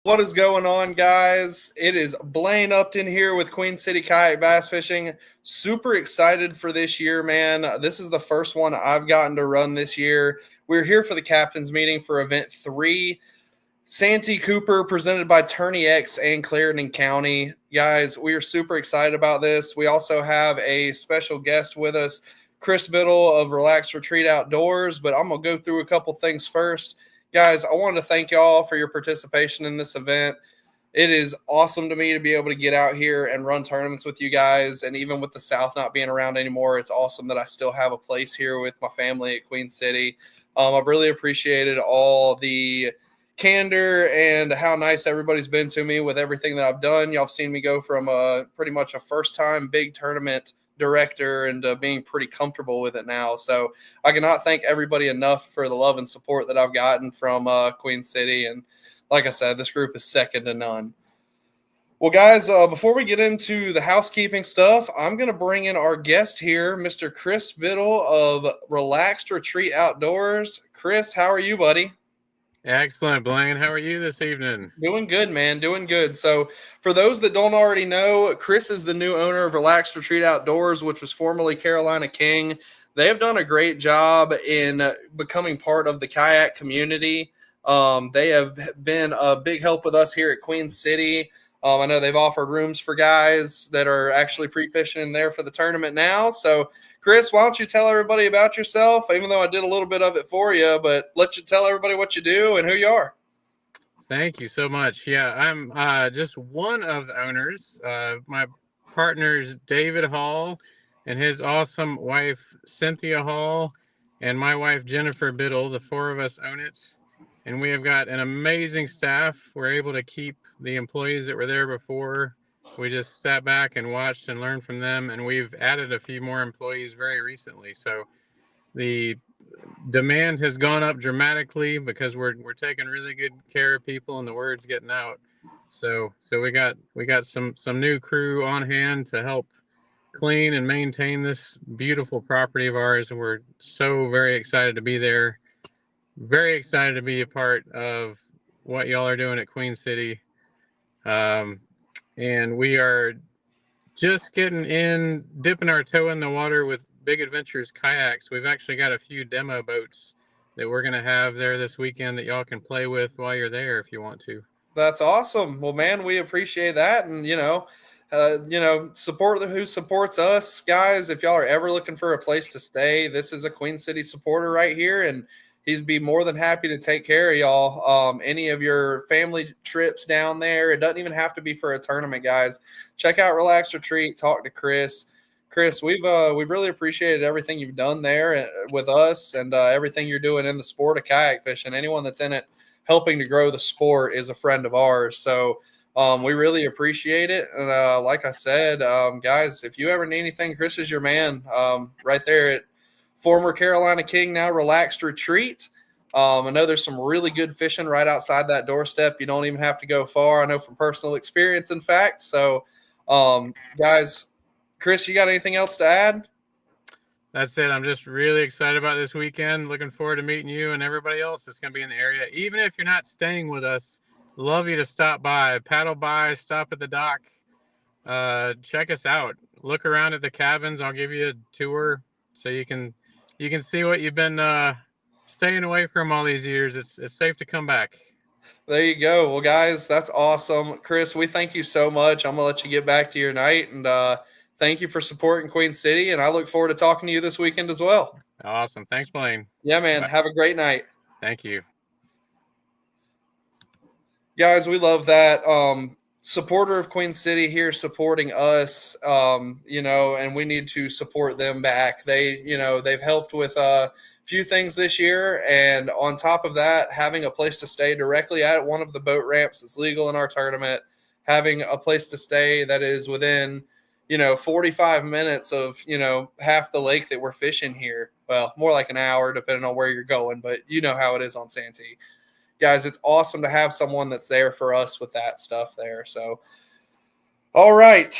What is going on, guys? It is Blaine Upton here with Queen City Kayak Bass Fishing. Super excited for this year, man. This is the first one I've gotten to run this year. We're here for the captain's meeting for event 3. Santee Cooper presented by Turney X and Clarendon County. Guys, we are super excited about this. We also have a special guest with us, Chris Biddle of Relaxed Retreat Outdoors, but I'm going to go through a couple things first. Guys, I wanted to thank y'all for your participation in this event. It is awesome to me to be able to get out here and run tournaments with you guys. And even with the South not being around anymore, it's awesome that I still have a place here with my family at Queen City. I've really appreciated all the candor and how nice everybody's been to me with everything that I've done. Y'all have seen me go from pretty much a first-time big tournament director and being pretty comfortable with it now. So I cannot thank everybody enough for the love and support that I've gotten from Queen City. And like I said, this group is second to none. Well, guys, before we get into the housekeeping stuff, I'm going to bring in our guest here, Mr. Chris Biddle of Relaxed Retreat Outdoors. Chris, how are you, buddy? Excellent, Blaine. How are you this evening? Doing good, man. Doing good. So for those that don't already know, Chris is the new owner of Relaxed Retreat Outdoors, which was formerly Carolina King. They have done a great job in becoming part of the kayak community. They have been a big help with us here at Queen City. I know they've offered rooms for guys that are actually pre-fishing there for the tournament now. So, Chris, why don't you tell everybody about yourself, even though I did a little bit of it for you, but let you tell everybody what you do and who you are. Thank you so much. Yeah, I'm just one of the owners. My partner's David Hall and his awesome wife, Cynthia Hall, and my wife, Jennifer Biddle. The four of us own it. And we have got an amazing staff. We're able to keep the employees that were there before. We just sat back and watched and learned from them. And we've added a few more employees very recently. So the demand has gone up dramatically because we're taking really good care of people and the word's getting out. So we got some new crew on hand to help clean and maintain this beautiful property of ours, and we're so very excited to be there. Very excited to be a part of what y'all are doing at Queen City. And we are just dipping our toe in the water with Big Adventures kayaks. We've actually got a few demo boats that we're going to have there this weekend that y'all can play with while you're there if you want to. That's awesome. Well, man, we appreciate that. And, support who supports us, guys. If y'all are ever looking for a place to stay, this is a Queen City supporter right here. And he'd be more than happy to take care of y'all. Any of your family trips down there, it doesn't even have to be for a tournament, guys. Check out Relax Retreat. Talk to Chris. Chris, we've really appreciated everything you've done there with us and everything you're doing in the sport of kayak fishing. Anyone that's in it helping to grow the sport is a friend of ours. So we really appreciate it. And like I said, guys, if you ever need anything, Chris is your man right there at former Carolina King, now Relaxed Retreat. I know there's some really good fishing right outside that doorstep. You don't even have to go far. I know from personal experience, in fact. So, guys, Chris, you got anything else to add? That's it. I'm just really excited about this weekend. Looking forward to meeting you and everybody else that's going to be in the area. Even if you're not staying with us, love you to stop by, paddle by, stop at the dock, check us out. Look around at the cabins. I'll give you a tour so you can see what you've been staying away from all these years. It's safe to come back. There you go. Well, guys, that's awesome. Chris, we thank you so much. I'm going to let you get back to your night. And thank you for supporting Queen City. And I look forward to talking to you this weekend as well. Awesome. Thanks, Blaine. Yeah, man. Bye. Have a great night. Thank you. Guys, we love that. Supporter of Queen City here supporting us, and we need to support them back. They've helped with few things this year, and on top of that, having a place to stay directly at one of the boat ramps that's legal in our tournament, having a place to stay that is within 45 minutes of half the lake that we're fishing here. Well, more like an hour depending on where you're going, but you know how it is on Santee. Guys, it's awesome to have someone that's there for us with that stuff there. So all right,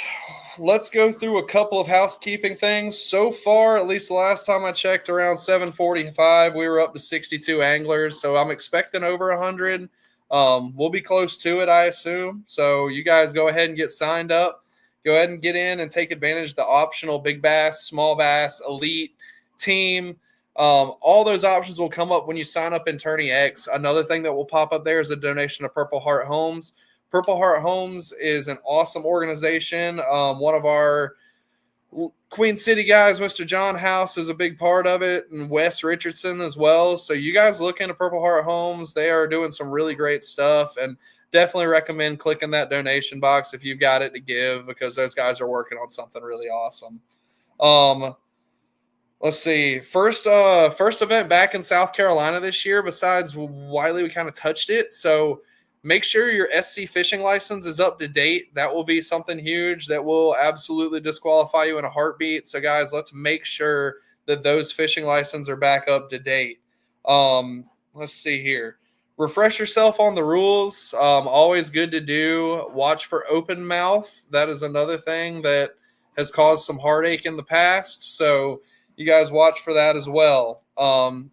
let's go through a couple of housekeeping things. So far, at least the last time I checked, around 7:45, we were up to 62 anglers. So I'm expecting over 100. We'll be close to it, I assume. So you guys go ahead and get signed up. Go ahead and get in and take advantage of the optional big bass, small bass, elite, team. All those options will come up when you sign up in Tourney X. Another thing that will pop up there is a donation to Purple Heart Homes. Purple Heart Homes is an awesome organization. One of our Queen City guys, Mr. John House, is a big part of it, and Wes Richardson as well. So you guys look into Purple Heart Homes. They are doing some really great stuff, and definitely recommend clicking that donation box if you've got it to give, because those guys are working on something really awesome. Let's see. First event back in South Carolina this year. Besides Wiley, we kind of touched it. So make sure your SC fishing license is up to date. That will be something huge that will absolutely disqualify you in a heartbeat. So, guys, let's make sure that those fishing licenses are back up to date. Let's see here. Refresh yourself on the rules. Always good to do. Watch for open mouth. That is another thing that has caused some heartache in the past. So you guys watch for that as well. Let's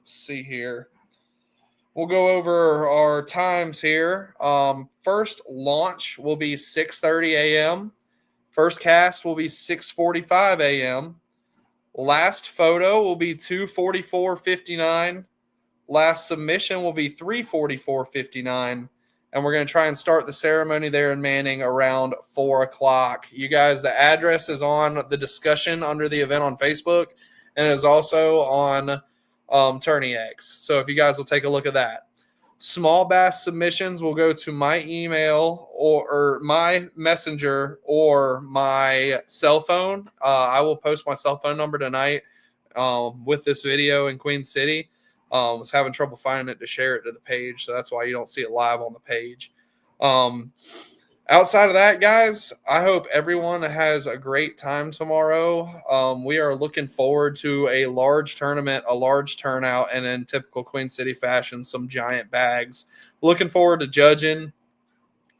see here. We'll go over our times here. First launch will be 6:30 a.m. First cast will be 6:45 a.m. Last photo will be 2:44:59. Last submission will be 3:44:59. And we're going to try and start the ceremony there in Manning around 4 o'clock. You guys, the address is on the discussion under the event on Facebook, and it is also on Tourney X. So if you guys will take a look at that. Small bass submissions will go to my email or my messenger or my cell phone. I will post my cell phone number tonight with this video in Queen City. Was having trouble finding it to share it to the page, so that's why you don't see it live on the page. Outside of that, guys, I hope everyone has a great time tomorrow. We are looking forward to a large tournament, a large turnout, and in typical Queen City fashion, some giant bags. Looking forward to judging.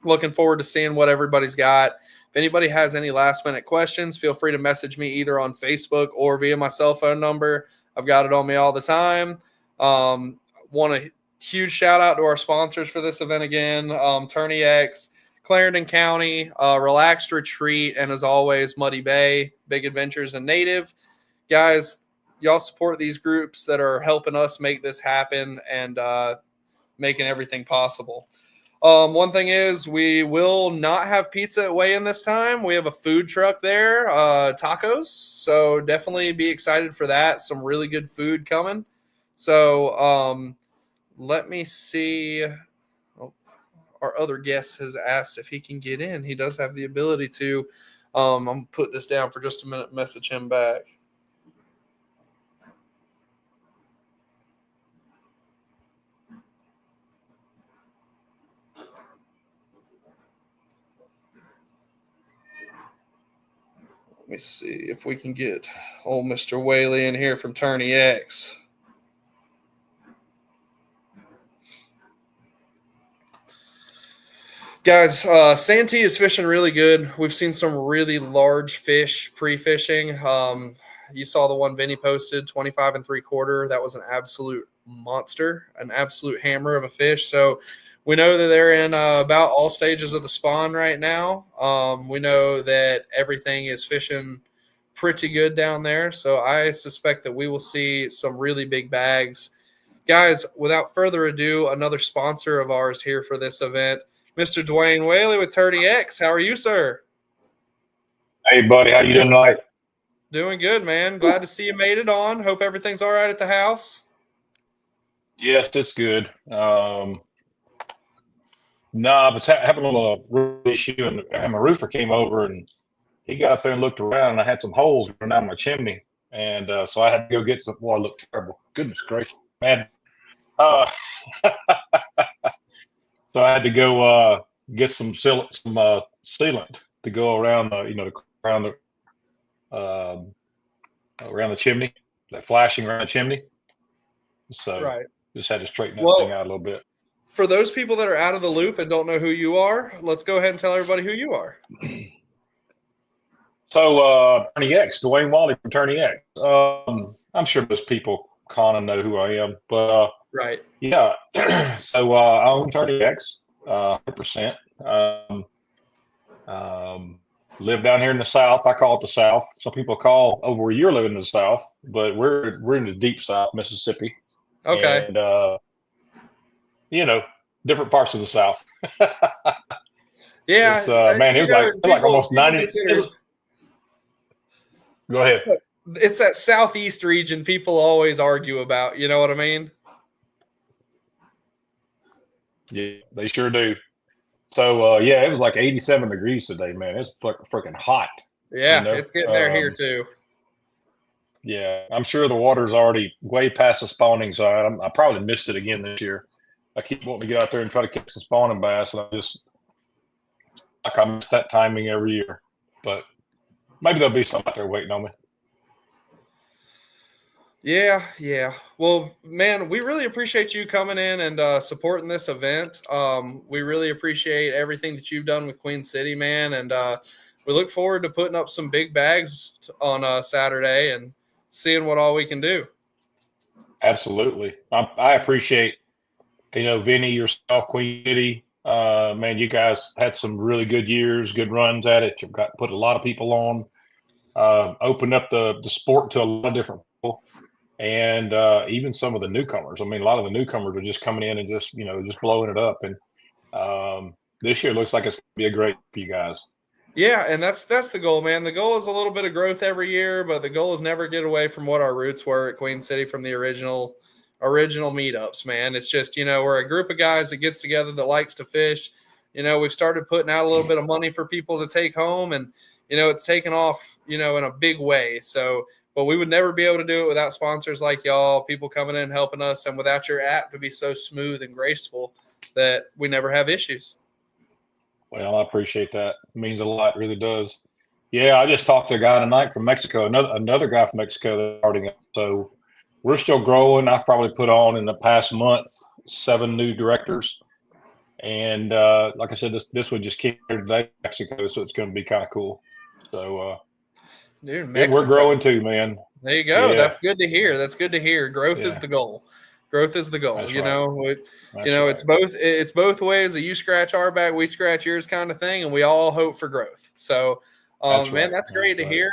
Looking forward to seeing what everybody's got. If anybody has any last-minute questions, feel free to message me either on Facebook or via my cell phone number. I've got it on me all the time. Want a huge shout out to our sponsors for this event again, Tourney X, Clarendon County, Relaxed Retreat, and as always, Muddy Bay, Big Adventures, and Native. Guys, y'all support these groups that are helping us make this happen and making everything possible. One thing is we will not have pizza at weigh-in this time. We have a food truck there, tacos, so definitely be excited for that. Some really good food coming. So let me see. Oh, our other guest has asked if he can get in. He does have the ability to. I'm going to put this down for just a minute, message him back. Let me see if we can get old Mr. Whaley in here from Tourney X. Guys, Santee is fishing really good. We've seen some really large fish pre-fishing. You saw the one Vinny posted, 25 3/4. That was an absolute monster, an absolute hammer of a fish. So we know that they're in about all stages of the spawn right now. We know that everything is fishing pretty good down there. So I suspect that we will see some really big bags. Guys, without further ado, another sponsor of ours here for this event, Mr. Dwayne Whaley with Tourney X. How are you, sir? Hey, buddy. How you doing tonight? Doing good, man. Glad to see you made it on. Hope everything's all right at the house. Yes, it's good. No, I was having a little roof issue, and my roofer came over, and he got up there and looked around, and I had some holes running down my chimney, and so I had to go get some. Boy, it looked terrible. Goodness gracious, man. So I had to go get some sealant to go around, around the chimney, that flashing around the chimney. So right. Just had to straighten that thing out a little bit. For those people that are out of the loop and don't know who you are, let's go ahead and tell everybody who you are. So Tourney X, Dwayne Whaley from Tourney X. I'm sure most people kind of know who I am, but Right. Yeah. So I own 30X, 100%. Live down here in the South. I call it the South. Some people call over where you're living in the South, but we're in the deep South, Mississippi, Okay. and different parts of the South. Yeah. It's man, it was like almost people 90. consider Go ahead. it's that southeast region people always argue about. You know what I mean? Yeah, they sure do. So yeah, it was like 87 degrees today, man. It's freaking hot. Yeah, it's getting there here too. Yeah, I'm sure the water's already way past the spawning zone. I probably missed it again this year. I keep wanting to get out there and try to catch some spawning bass, and I miss that timing every year. But maybe there'll be some out there waiting on me. Yeah. Well, man, we really appreciate you coming in and supporting this event. We really appreciate everything that you've done with Queen City, man, and we look forward to putting up some big bags on Saturday and seeing what all we can do. Absolutely, I appreciate Vinny, yourself, Queen City. Man, you guys had some really good years, good runs at it. You've put a lot of people on, opened up the sport to a lot of different people. And even some of the newcomers. I mean, a lot of the newcomers are just coming in and just blowing it up. And this year looks like it's going to be a great for you guys. Yeah, and that's the goal, man. The goal is a little bit of growth every year, but the goal is never get away from what our roots were at Queen City from the original meetups, man. It's just, we're a group of guys that gets together that likes to fish. We've started putting out a little bit of money for people to take home, and, it's taken off, in a big way. So, but we would never be able to do it without sponsors like y'all, people coming in and helping us, and without your app to be so smooth and graceful that we never have issues. Well, I appreciate that. It means a lot, it really does. Yeah, I just talked to a guy tonight from Mexico, another guy from Mexico that's starting up. So we're still growing. I've probably put on in the past month 7 new directors. And like I said, this would just kick here today, Mexico, so it's going to be kind of cool. So dude, we're growing too, man. There you go. Yeah. That's good to hear. Growth is the goal. Growth is the goal. That's right. It's both ways that you scratch our back, we scratch yours kind of thing, and we all hope for growth. So, that's great to hear.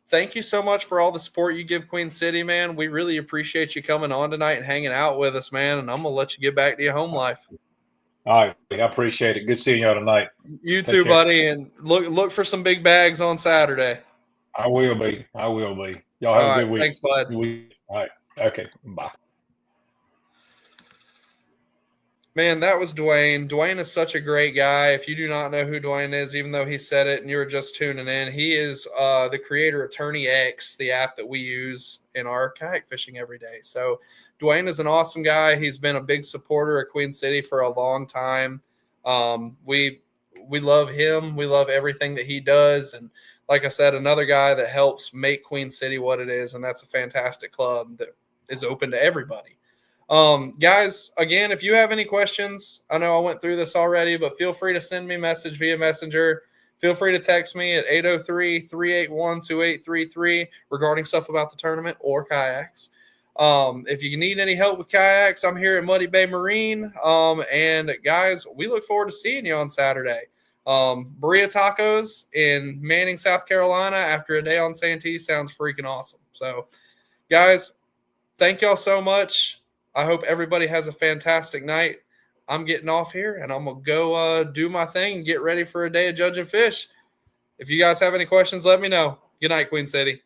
Thank you so much for all the support you give Queen City, man. We really appreciate you coming on tonight and hanging out with us, man. And I'm gonna let you get back to your home life. All right, I appreciate it. Good seeing y'all tonight. You too, buddy, and look for some big bags on Saturday. I will be. Y'all have a good week. Thanks, bud. All right. Okay. Bye. Man, that was Dwayne. Dwayne is such a great guy. If you do not know who Dwayne is, even though he said it and you were just tuning in, he is the creator of Tourney X, the app that we use in our kayak fishing every day. So Dwayne is an awesome guy. He's been a big supporter of Queen City for a long time. We love him. We love everything that he does. And like I said, another guy that helps make Queen City what it is. And that's a fantastic club that is open to everybody. Guys, again, if you have any questions, I know I went through this already, but feel free to send me a message via Messenger. Feel free to text me at 803-381-2833 regarding stuff about the tournament or kayaks. If you need any help with kayaks, I'm here at Muddy Bay Marine. And guys, we look forward to seeing you on Saturday. Burrito Tacos in Manning, South Carolina after a day on Santee sounds freaking awesome. So guys, thank y'all so much. I hope everybody has a fantastic night. I'm getting off here, and I'm going to go do my thing and get ready for a day of judging fish. If you guys have any questions, let me know. Good night, Queen City.